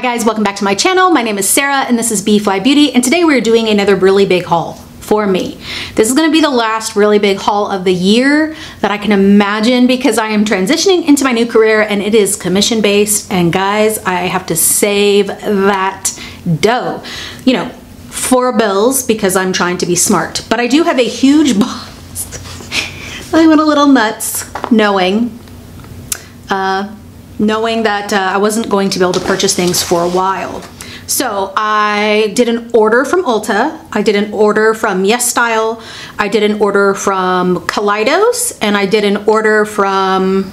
Hi guys, welcome back to my channel. My name is Sarah and this is B.fleye Beauty, and today we're doing another really big haul for me. This is gonna be the last really big haul of the year that I can imagine because I am transitioning into my new career and it is commission based, and guys, I have to save that dough. You know, for bills because I'm trying to be smart. But I do have a huge box. I went a little nuts knowing that I wasn't going to be able to purchase things for a while. So I did an order from Ulta, I did an order from YesStyle, I did an order from Kaleidos, and I did an order from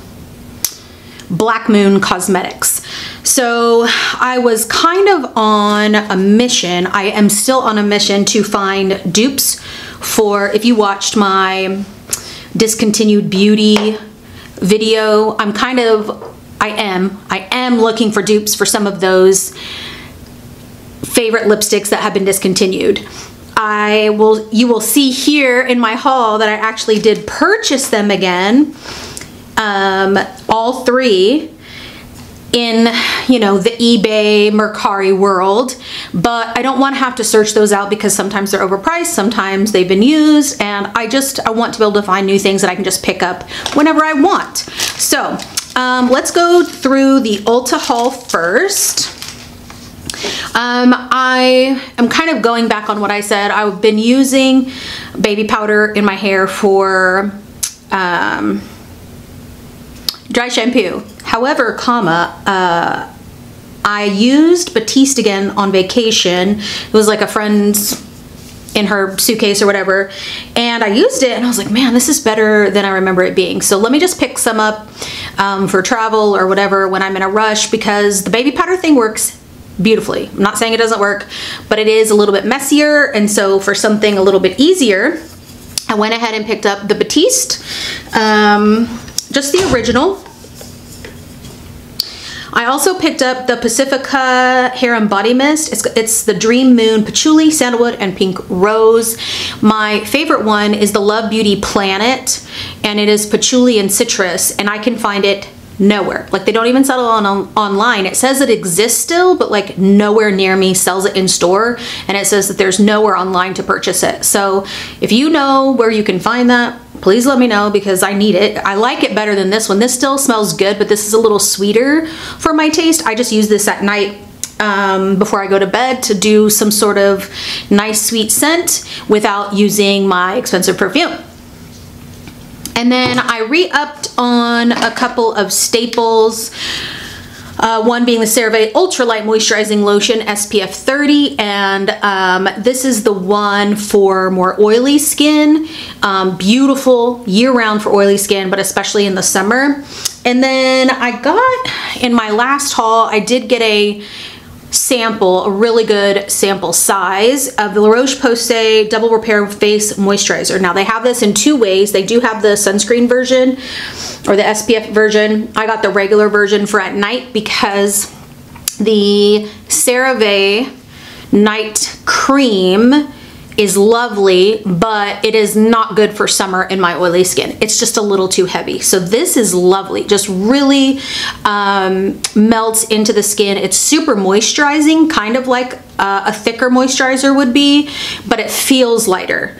Black Moon Cosmetics. So I was kind of on a mission. I am still on a mission to find dupes for, if you watched my discontinued beauty video, I am looking for dupes for some of those favorite lipsticks that have been discontinued. You will see here in my haul that I actually did purchase them again, all three in, you know, the eBay Mercari world, but I don't want to have to search those out because sometimes they're overpriced, sometimes they've been used, and I want to be able to find new things that I can just pick up whenever I want. So let's go through the Ulta haul first. I am kind of going back on what I said. I've been using baby powder in my hair for dry shampoo. However, I used Batiste again on vacation. It was like a friend's in her suitcase or whatever, and I used it and I was like, man, this is better than I remember it being. So let me just pick some up for travel or whatever when I'm in a rush, because the baby powder thing works beautifully. I'm not saying it doesn't work, but it is a little bit messier, and so for something a little bit easier, I went ahead and picked up the Batiste, just the original. I also picked up the Pacifica Hair and Body Mist. It's the Dream Moon Patchouli, Sandalwood, and Pink Rose. My favorite one is the Love Beauty Planet, and it is patchouli and citrus, and I can find it nowhere. Like, they don't even sell it online. It says it exists still, but like nowhere near me sells it in store, and it says that there's nowhere online to purchase it. So if you know where you can find that, please let me know because I need it. I like it better than this one. This still smells good, but this is a little sweeter for my taste. I just use this at night before I go to bed to do some sort of nice sweet scent without using my expensive perfume. And then I re-upped on a couple of staples. One being the CeraVe Ultralight Moisturizing Lotion SPF 30, and this is the one for more oily skin. Beautiful year-round for oily skin, but especially in the summer. And then I got, in my last haul, I did get a sample, a really good sample size of the La Roche-Posay Double Repair Face Moisturizer. Now they have this in two ways. They do have the sunscreen version or the SPF version. I got the regular version for at night because the CeraVe Night Cream is lovely, but it is not good for summer in my oily skin. It's just a little too heavy. So this is lovely, just really melts into the skin. It's super moisturizing, kind of like a thicker moisturizer would be, but it feels lighter,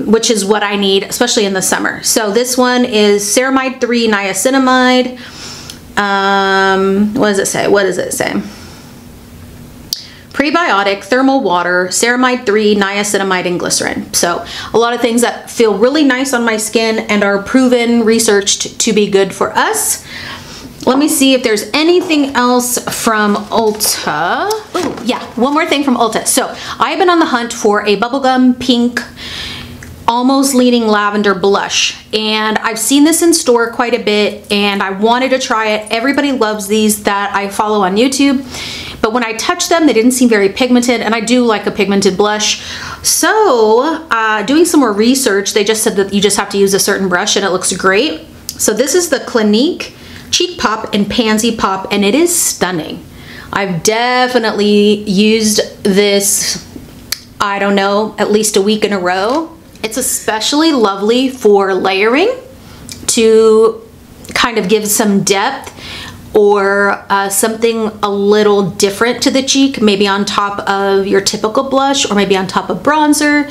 which is what I need, especially in the summer. So this one is Ceramide 3 Niacinamide. What does it say? What does it say? Prebiotic, thermal water, Ceramide 3, niacinamide, and glycerin. So a lot of things that feel really nice on my skin and are proven, researched to be good for us. Let me see if there's anything else from Ulta. Oh yeah, one more thing from Ulta. So I've been on the hunt for a bubblegum pink, almost leaning lavender blush, and I've seen this in store quite a bit and I wanted to try it. Everybody loves these that I follow on YouTube, but when I touched them, they didn't seem very pigmented, and I do like a pigmented blush. So doing some more research, they just said that you just have to use a certain brush and it looks great. So this is the Clinique Cheek Pop and Pansy Pop, and it is stunning. I've definitely used this, I don't know, at least a week in a row. It's especially lovely for layering, to kind of give some depth or something a little different to the cheek, maybe on top of your typical blush or maybe on top of bronzer,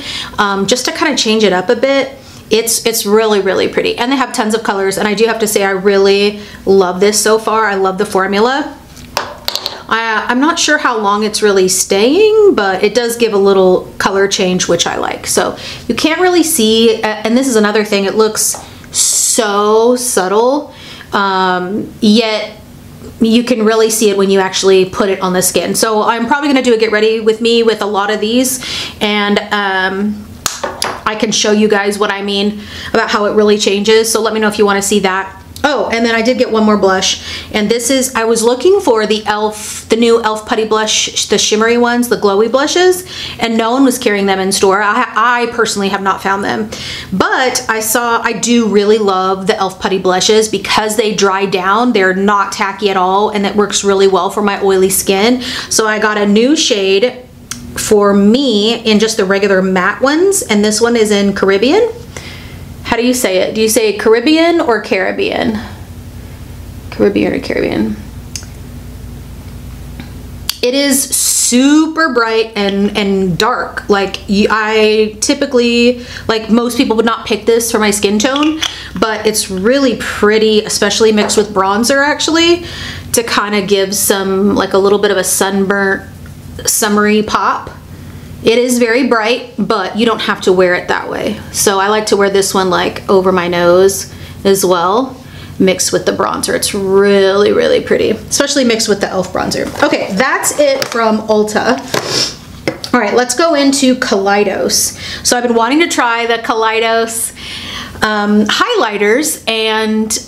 just to kind of change it up a bit. It's really, really pretty. And they have tons of colors. And I do have to say, I really love this so far. I love the formula. I'm not sure how long it's really staying, but it does give a little color change, which I like. So you can't really see, and this is another thing, it looks so subtle, yet you can really see it when you actually put it on the skin. So I'm probably gonna do a get ready with me with a lot of these, and I can show you guys what I mean about how it really changes. So let me know if you wanna see that. Oh, and then I did get one more blush, and this is, I was looking for the new e.l.f. Putty Blush, the shimmery ones, the glowy blushes, and no one was carrying them in store. I personally have not found them, but I do really love the e.l.f. Putty Blushes because they dry down. They're not tacky at all, and that works really well for my oily skin. So I got a new shade for me in just the regular matte ones, and this one is in Caribbean. How do you say it? Do you say Caribbean or Caribbean? Caribbean or Caribbean? It is super bright and dark. Like I typically, like most people would not pick this for my skin tone, but it's really pretty, especially mixed with bronzer actually, to kind of give some, like a little bit of a sunburnt, summery pop. It is very bright, but you don't have to wear it that way. So I like to wear this one like over my nose as well, mixed with the bronzer. It's really, really pretty, especially mixed with the e.l.f. bronzer. Okay, that's it from Ulta. All right, let's go into Kaleidos. So I've been wanting to try the Kaleidos highlighters, and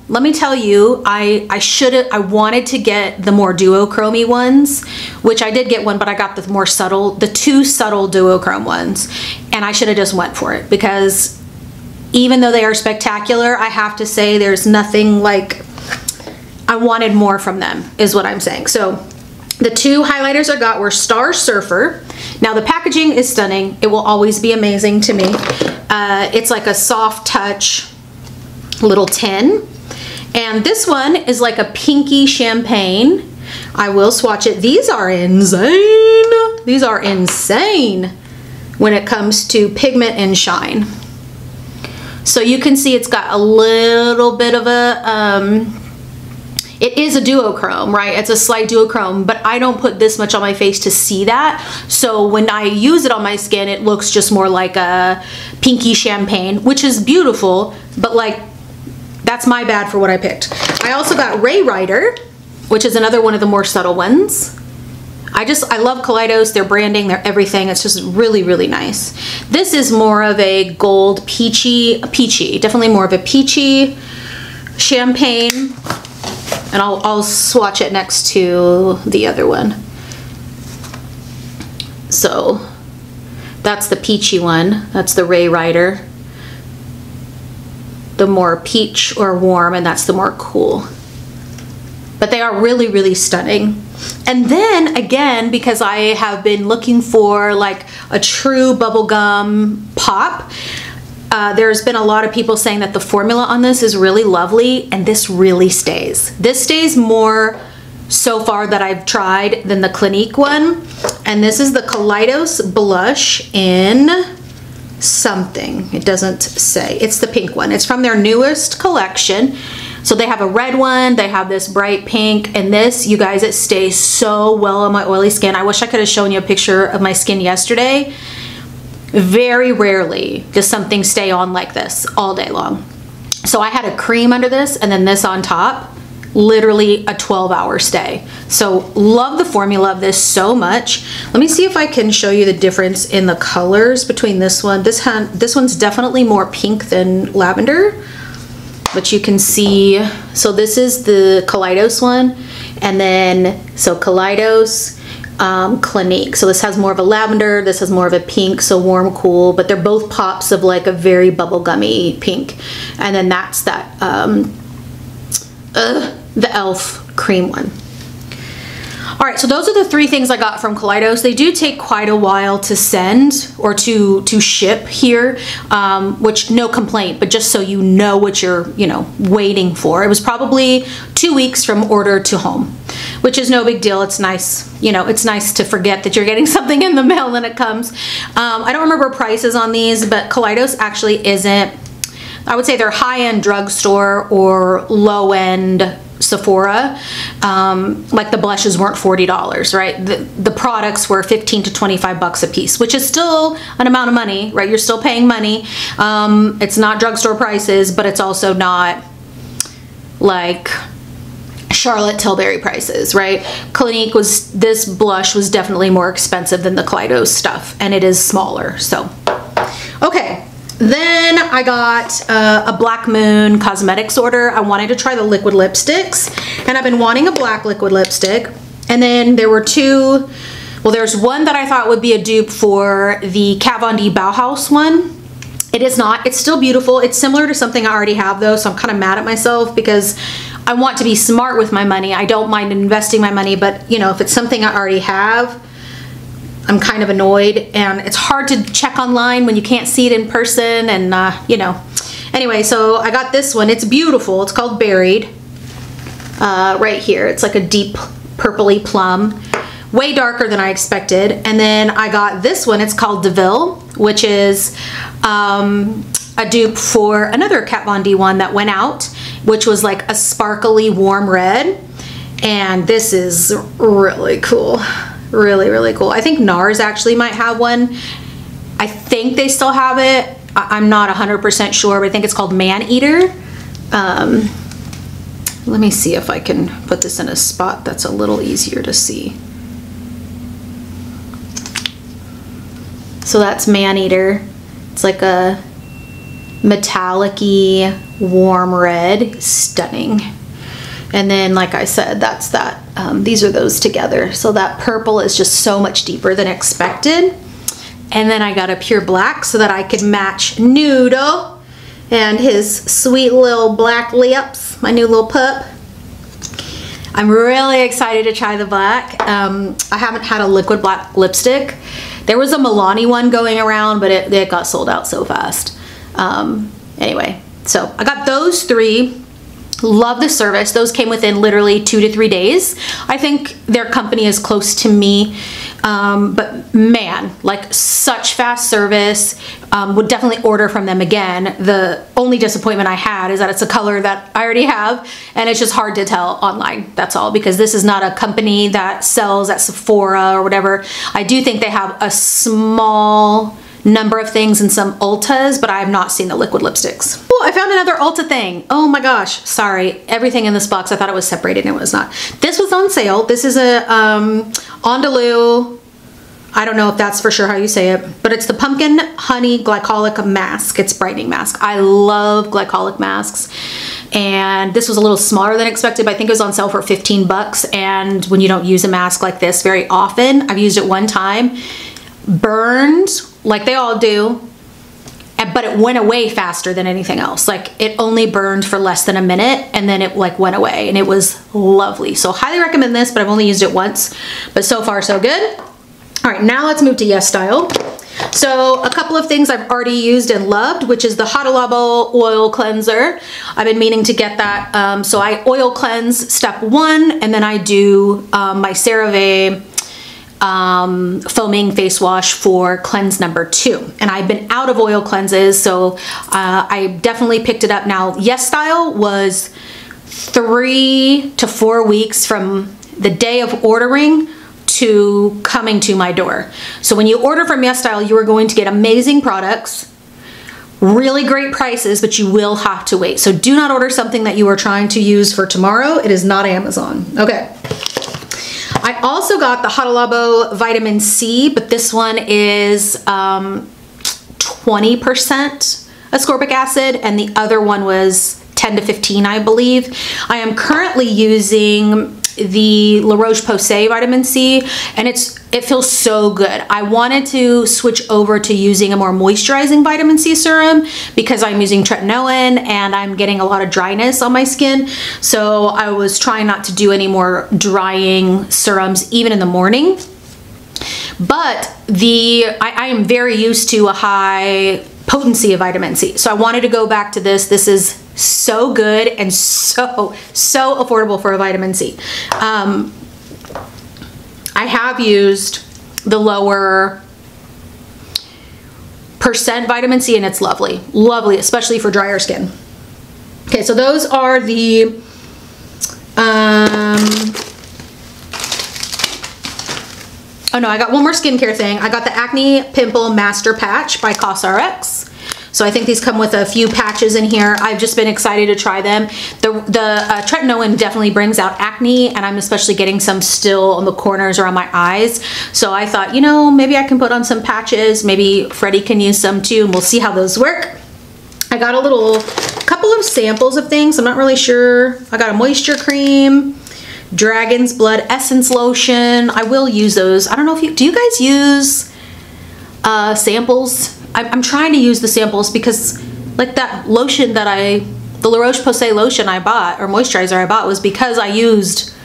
let me tell you, I wanted to get the more duochrome ones, which I did get one, but I got the more subtle, the two subtle duochrome ones, and I should have just went for it, because even though they are spectacular, I have to say there's nothing like, I wanted more from them, is what I'm saying. So the two highlighters I got were Star Surfer. Now the packaging is stunning. It will always be amazing to me. It's like a soft touch little tin. And this one is like a pinky champagne. I will swatch it. These are insane. These are insane when it comes to pigment and shine. So you can see it's got a little bit of a, it is a duochrome, right? It's a slight duochrome, but I don't put this much on my face to see that. So when I use it on my skin, it looks just more like a pinky champagne, which is beautiful, but like, that's my bad for what I picked. I also got Ray Rider, which is another one of the more subtle ones. I love Kaleidos, their branding, their everything. It's just really, really nice. This is more of a gold peachy, definitely more of a peachy champagne. And I'll swatch it next to the other one. So that's the peachy one. That's the Ray Rider. The more peach or warm, and that's the more cool. But they are really, really stunning. And then again, because I have been looking for like a true bubblegum pop, there's been a lot of people saying that the formula on this is really lovely, and this really stays. This stays more so far that I've tried than the Clinique one. And this is the Kaleidos blush in something. It doesn't say. It's the pink one. It's from their newest collection. So they have a red one, they have this bright pink, and this, you guys, it stays so well on my oily skin. I wish I could have shown you a picture of my skin yesterday. Very rarely does something stay on like this all day long. So I had a cream under this and then this on top, literally a 12-hour stay. So love the formula of this so much. Let me see if I can show you the difference in the colors between this one. This one's definitely more pink than lavender, but you can see, so this is the Kaleidos one, and then, so Kaleidos, Clinique. So this has more of a lavender, this has more of a pink, so warm, cool, but they're both pops of like a very bubblegummy pink. And then that's that, the e.l.f. cream one. All right, so those are the 3 things I got from Kaleidos. They do take quite a while to send or to ship here, which no complaint, but just so you know what you're, you know, waiting for. It was probably 2 weeks from order to home, which is no big deal. It's nice, you know, it's nice to forget that you're getting something in the mail when it comes. I don't remember prices on these, but Kaleidos actually isn't, I would say they're high-end drugstore or low-end Sephora. Like the blushes weren't $40, right? The products were 15 to 25 bucks a piece, which is still an amount of money, right? You're still paying money. It's not drugstore prices, but it's also not like Charlotte Tilbury prices, right? Clinique was, this blush was definitely more expensive than the Kaleidos stuff, and it is smaller, so. Okay. Then I got a Black Moon Cosmetics order. I wanted to try the liquid lipsticks, and I've been wanting a black liquid lipstick. And then there were 2, well, there's one that I thought would be a dupe for the Kat Von D Bauhaus one. It is not. It's still beautiful. It's similar to something I already have though, so I'm kind of mad at myself because I want to be smart with my money. I don't mind investing my money, but you know, if it's something I already have, I'm kind of annoyed, and it's hard to check online when you can't see it in person, and you know. Anyway, so I got this one. It's beautiful. It's called Buried. Right here. It's like a deep purpley plum. Way darker than I expected. And then I got this one. It's called DeVille, which is a dupe for another Kat Von D one that went out, which was like a sparkly warm red. And this is really cool. Really, really cool. I think NARS actually might have one. I think they still have it. I'm not 100% sure, but I think it's called Man Eater. Let me see if I can put this in a spot that's a little easier to see. So that's Man Eater. It's like a metallic-y warm red. Stunning. And then, like I said, that's that. These are those together. So that purple is just so much deeper than expected. And then I got a pure black so that I could match Noodle and his sweet little black lips, my new little pup. I'm really excited to try the black. I haven't had a liquid black lipstick. There was a Milani one going around, but it got sold out so fast. Anyway, so I got those 3. Love the service. Those came within literally 2 to 3 days. I think their company is close to me, but man, like such fast service. Would definitely order from them again. The only disappointment I had is that it's a color that I already have, and it's just hard to tell online. That's all, because this is not a company that sells at Sephora or whatever. I do think they have a small number of things in some Ultas, but I have not seen the liquid lipsticks. Oh, I found another Ulta thing. Oh my gosh, sorry. Everything in this box, I thought it was separated and it was not. This was on sale. This is a Andalou, I don't know if that's for sure how you say it, but it's the Pumpkin Honey Glycolic Mask. It's brightening mask. I love glycolic masks. And this was a little smaller than expected, but I think it was on sale for 15 bucks. And when you don't use a mask like this very often, I've used it one time, burned like they all do, but it went away faster than anything else. Like it only burned for less than a minute and then it like went away, and it was lovely. So highly recommend this, but I've only used it once, but so far so good. All right, now let's move to YesStyle. So a couple of things I've already used and loved, which is the Hada Labo oil cleanser. I've been meaning to get that. So I oil cleanse step 1, and then I do my CeraVe foaming face wash for cleanse number 2. And I've been out of oil cleanses, so I definitely picked it up now. YesStyle was 3 to 4 weeks from the day of ordering to coming to my door. So when you order from YesStyle, you are going to get amazing products, really great prices, but you will have to wait. So do not order something that you are trying to use for tomorrow. It is not Amazon. Okay. I also got the Hada Labo vitamin C, but this one is 20% ascorbic acid, and the other one was 10 to 15, I believe. I am currently using the La Roche-Posay vitamin C, and it feels so good. I wanted to switch over to using a more moisturizing vitamin C serum because I'm using tretinoin and I'm getting a lot of dryness on my skin. So I was trying not to do any more drying serums even in the morning. But I am very used to a high potency of vitamin C. So I wanted to go back to this. This is so good and so affordable for a vitamin C. I have used the lower percent vitamin C and it's lovely, lovely, especially for drier skin. Okay, so those are the oh no, I got one more skincare thing. I got the Acne Pimple Master Patch by CosRx. So I think these come with a few patches in here. I've just been excited to try them. The tretinoin definitely brings out acne, and I'm especially getting some still on the corners or on my eyes. So I thought, you know, maybe I can put on some patches. Maybe Freddie can use some too, and we'll see how those work. I got a couple of samples of things. I'm not really sure. I got a moisture cream, Dragon's Blood Essence Lotion. I will use those. I don't know if do you guys use samples? I'm trying to use the samples because like that lotion that the La Roche-Posay lotion I bought, or moisturizer I bought, was because I used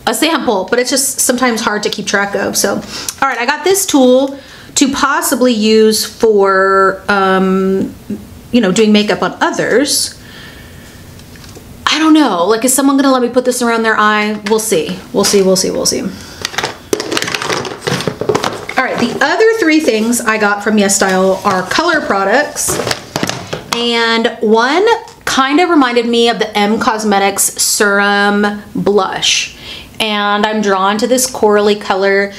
a sample, but it's just sometimes hard to keep track of. So, all right, I got this tool to possibly use for, you know, doing makeup on others. I don't know, like, is someone gonna let me put this around their eye? We'll see, we'll see, we'll see, we'll see. All right, the other three things I got from YesStyle are color products, and one kind of reminded me of the M Cosmetics Serum Blush, and I'm drawn to this corally color.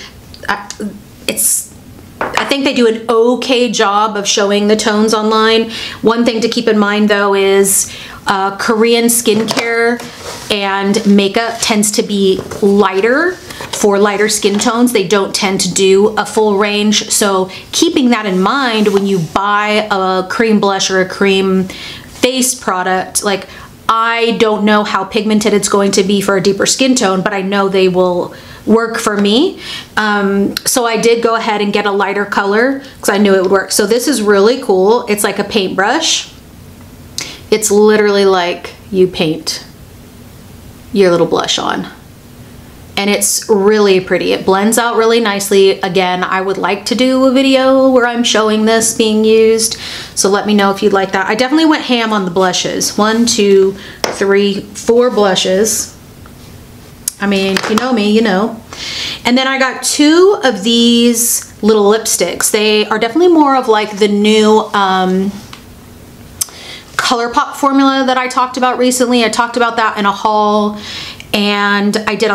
I think they do an okay job of showing the tones online. One thing to keep in mind though is Korean skincare and makeup tends to be lighter for lighter skin tones. They don't tend to do a full range. So keeping that in mind when you buy a cream blush or a cream face product, like, I don't know how pigmented it's going to be for a deeper skin tone, but I know they will work for me. So I did go ahead and get a lighter color because I knew it would work. So this is really cool. It's like a paintbrush. It's literally like you paint your little blush on. And it's really pretty. It blends out really nicely. Again, I would like to do a video where I'm showing this being used. So let me know if you'd like that. I definitely went ham on the blushes. 1, 2, 3, 4 blushes. I mean, you know me, you know. And then I got 2 of these little lipsticks. They are definitely more of like the new ColourPop formula that I talked about recently. I talked about that in a haul, and I did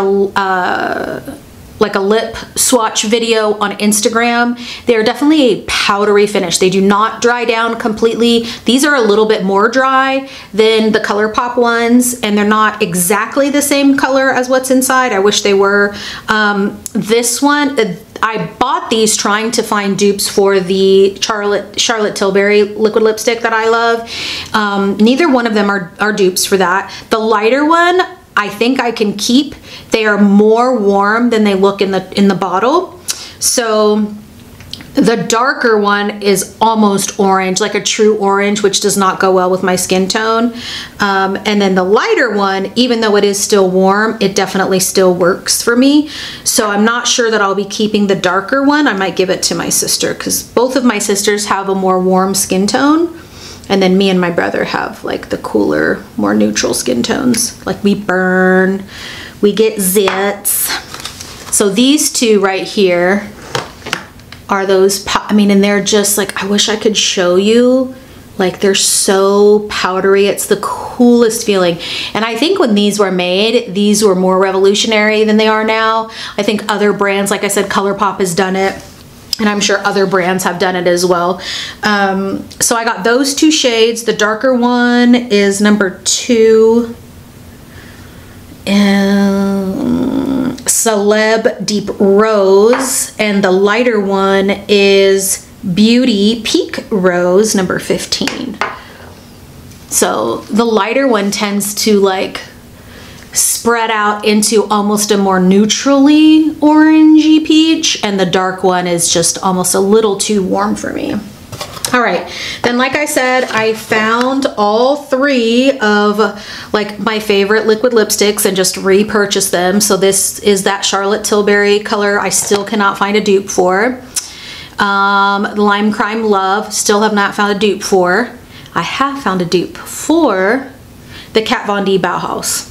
like a lip swatch video on Instagram. They're definitely a powdery finish. They do not dry down completely. These are a little bit more dry than the ColourPop ones, and they're not exactly the same color as what's inside. I wish they were. This one, I bought these trying to find dupes for the Charlotte Tilbury liquid lipstick that I love. Neither one of them are dupes for that. The lighter one, I think I can keep. They are more warm than they look in the bottle. So the darker one is almost orange, like a true orange, which does not go well with my skin tone. And then the lighter one, even though it is still warm, it definitely still works for me. So I'm not sure that I'll be keeping the darker one. I might give it to my sister because both of my sisters have a more warm skin tone. And then me and my brother have like the cooler, more neutral skin tones. Like we burn, we get zits. So these 2 right here are those, I mean, and they're just like, I wish I could show you. Like, they're so powdery. It's the coolest feeling. And I think when these were made, these were more revolutionary than they are now. I think other brands, like I said, ColourPop has done it. And I'm sure other brands have done it as well. So I got those 2 shades. The darker one is number 2. Celeb Deep Rose. And the lighter one is Beauty Peak Rose, number 15. So the lighter one tends to like spread out into almost a more neutrally orangey peach, and the dark one is just almost a little too warm for me. All right, then like I said, I found all 3 of like my favorite liquid lipsticks and just repurchased them. So this is that Charlotte Tilbury color I still cannot find a dupe for. Lime Crime Love, still have not found a dupe for. I have found a dupe for the Kat Von D Bauhaus.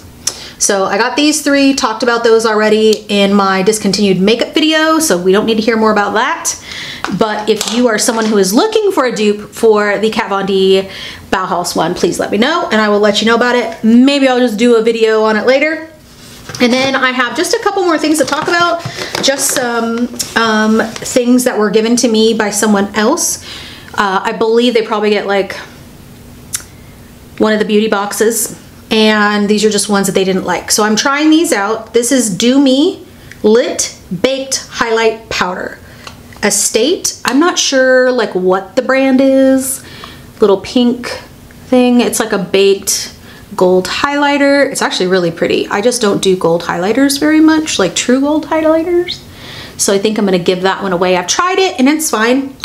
So I got these 3, talked about those already in my discontinued makeup video, so we don't need to hear more about that. But if you are someone who is looking for a dupe for the Kat Von D Bauhaus one, please let me know and I will let you know about it. Maybe I'll just do a video on it later. And then I have just a couple more things to talk about, just some things that were given to me by someone else. I believe they probably get like one of the beauty boxes, and these are just ones that they didn't like. So I'm trying these out. This is Do Me Lit Baked Highlight Powder. Estate, I'm not sure like what the brand is. Little pink thing. It's like a baked gold highlighter. It's actually really pretty. I just don't do gold highlighters very much, like true gold highlighters. So I think I'm gonna give that one away. I've tried it and it's fine.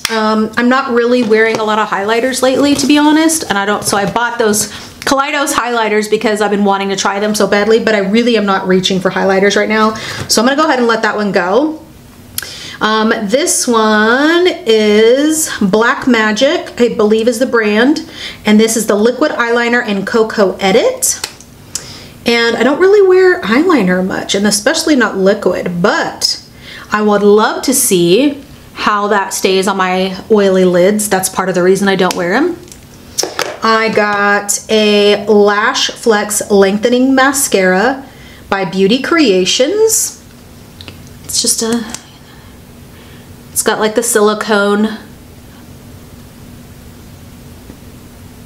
I'm not really wearing a lot of highlighters lately, to be honest, and so I bought those Kaleidos highlighters because I've been wanting to try them so badly, but I really am not reaching for highlighters right now. So I'm gonna go ahead and let that one go. This one is Black Magic, I believe is the brand, and this is the liquid eyeliner in Cocoa Edit. And I don't really wear eyeliner much, and especially not liquid, but I would love to see how that stays on my oily lids. That's part of the reason I don't wear them. I got a Lash Flex Lengthening Mascara by Beauty Creations. It's just it's got like the silicone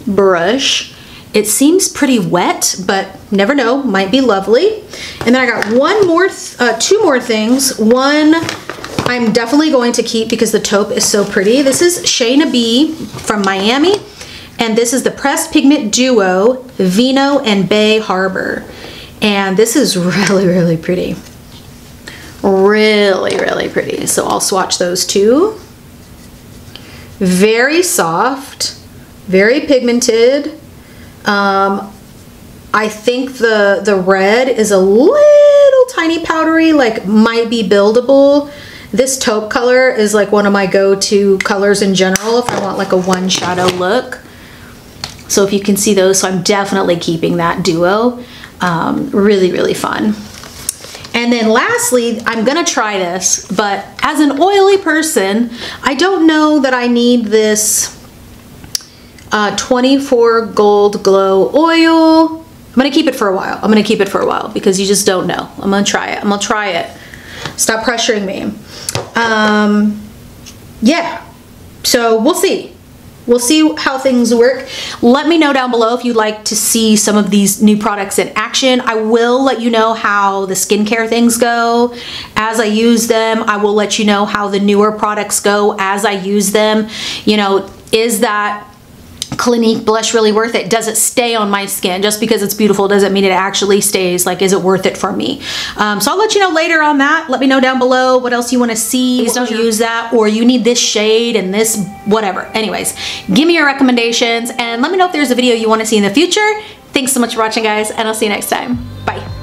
brush. It seems pretty wet, but never know, might be lovely. And then I got two more things. One I'm definitely going to keep because the taupe is so pretty. This is Shayna B from Miami, and this is the Pressed Pigment Duo Vino and Bay Harbor. And this is really, really pretty. Really, really pretty. So I'll swatch those two. Very soft, very pigmented. I think the red is a little tiny powdery, like might be buildable. This taupe color is like one of my go-to colors in general if I want like a one shadow look. So if you can see those, so I'm definitely keeping that duo. Really, really fun. And then lastly, I'm gonna try this, but as an oily person, I don't know that I need this 24 Gold Glow Oil. I'm gonna keep it for a while. I'm gonna keep it for a while because you just don't know. I'm gonna try it. I'm gonna try it. Stop pressuring me. Yeah, so we'll see. We'll see how things work. Let me know down below if you'd like to see some of these new products in action. I will let you know how the skincare things go as I use them. I will let you know how the newer products go as I use them. You know, is that Clinique blush really worth it? Does it stay on my skin? Just because it's beautiful doesn't mean it actually stays. Like, is it worth it for me? So I'll let you know later on that. Let me know down below what else you want to see. Please don't use that, or you need this shade and this whatever. Anyways, give me your recommendations and let me know if there's a video you want to see in the future. Thanks so much for watching, guys, and I'll see you next time. Bye.